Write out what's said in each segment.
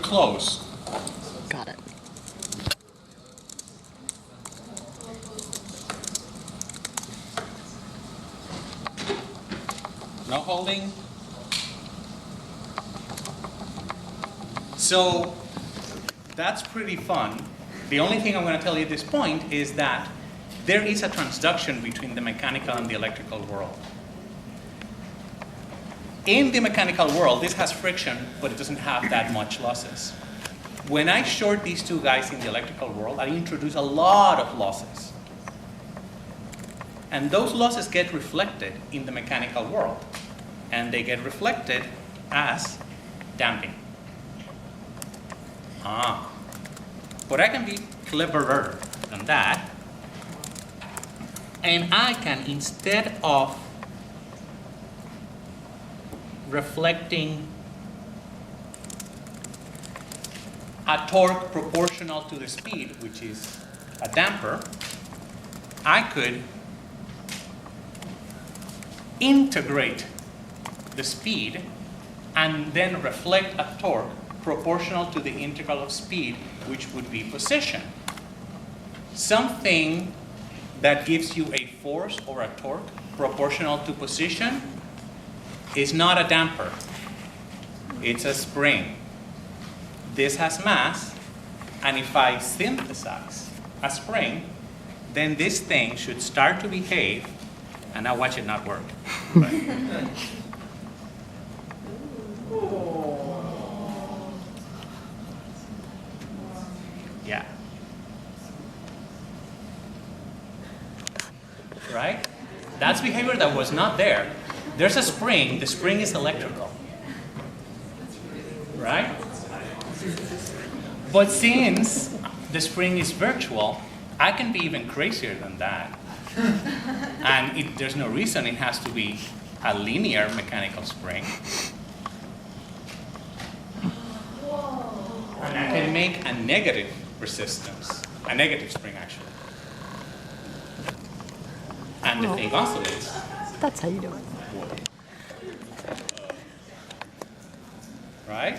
close. Got it. No holding. So that's pretty fun. The only thing I'm going to tell you at this point is that there is a transduction between the mechanical and the electrical world. In the mechanical world, this has friction, but it doesn't have that much losses. When I short these two guys in the electrical world, I introduce a lot of losses. And those losses get reflected in the mechanical world. And they get reflected as damping. But I can be cleverer than that. And I can, instead of reflecting a torque proportional to the speed, which is a damper, I could integrate the speed and then reflect a torque proportional to the integral of speed, which would be position. Something that gives you a force or a torque proportional to position is not a damper. It's a spring. This has mass, and if I synthesize a spring, then this thing should start to behave, and now watch it not work. Yeah. Right? That's behavior that was not there. There's a spring. The spring is electrical. Right? But since the spring is virtual, I can be even crazier than that. And there's no reason it has to be a linear mechanical spring. And I can make a negative resistance, a negative spring actually. And the thing oscillates. That's how you do it. Right?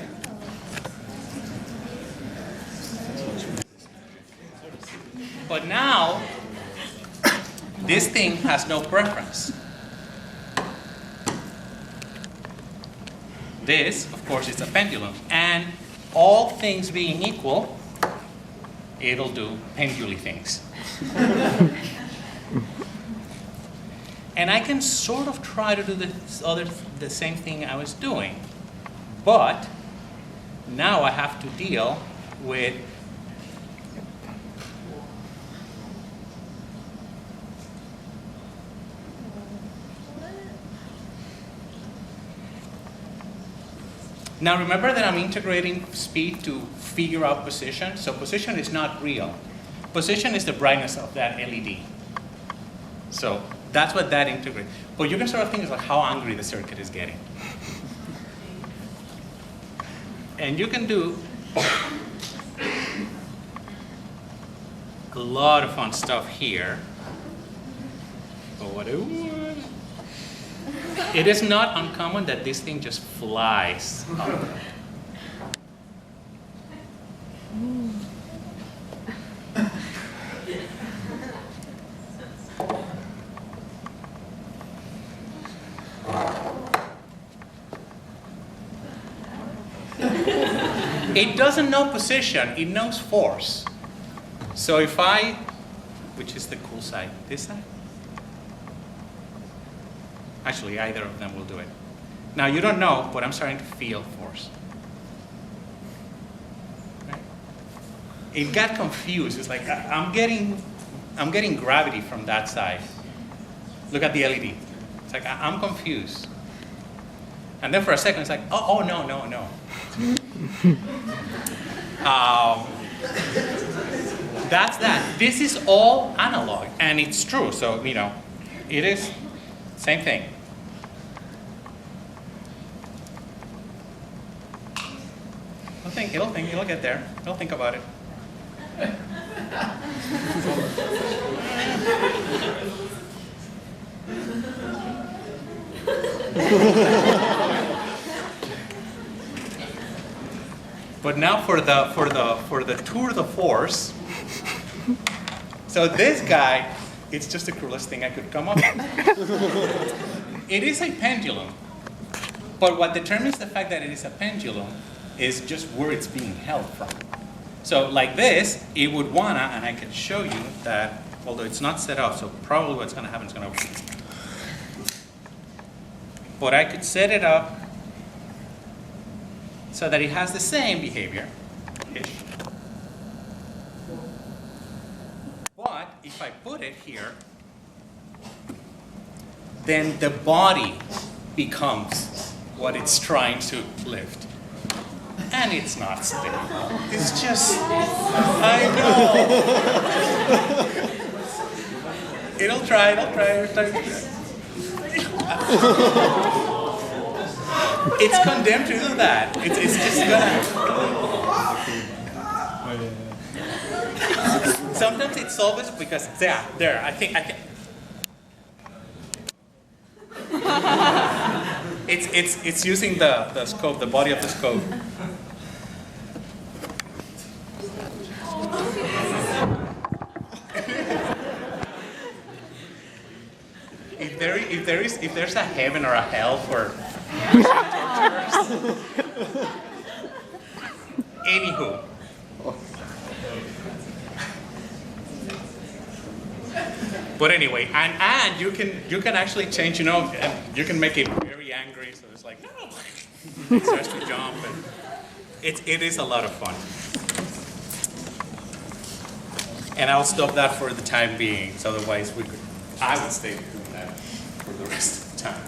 But now, this thing has no preference. This, of course, is a pendulum. And all things being equal, it'll do pendulum things. And I can sort of try to do the same thing I was doing. But now I have to deal with now remember that I'm integrating speed to figure out position. So position is not real. Position is the brightness of that LED. So that's what that integrates. But you can sort of think about how angry the circuit is getting. And you can do a lot of fun stuff here. But what it is not uncommon that this thing just flies up. It doesn't know position, it knows force. So if I, which is the cool side, this side? Actually, either of them will do it. Now you don't know, but I'm starting to feel force. Right? It got confused. It's like I'm getting gravity from that side. Look at the LED. It's like I'm confused. And then for a second, it's like, oh no. That's that. This is all analog, and it's true. So it is same thing. It'll get there. It'll think about it. But now for the tour de force. So this guy, it's just the cruelest thing I could come up with. It is a pendulum, but what determines the fact that it is a pendulum is just where it's being held from. So like this, it would wanna, and I can show you that, although it's not set up, so probably what's gonna happen is gonna. But I could set it up so that it has the same behavior-ish. But if I put it here, then the body becomes what it's trying to lift. And it's not stable. It's just, I know. It'll try. It's condemned to do that. It's just gonna. Sometimes it solves because there. I think. It's using the scope, the body of the scope. If there's a heaven or a hell for anywho. But anyway, and you can actually change, and you can make it very angry, so it's like it starts to jump, and it is a lot of fun. And I'll stop that for the time being, so otherwise I would stay doing that for the rest of the time.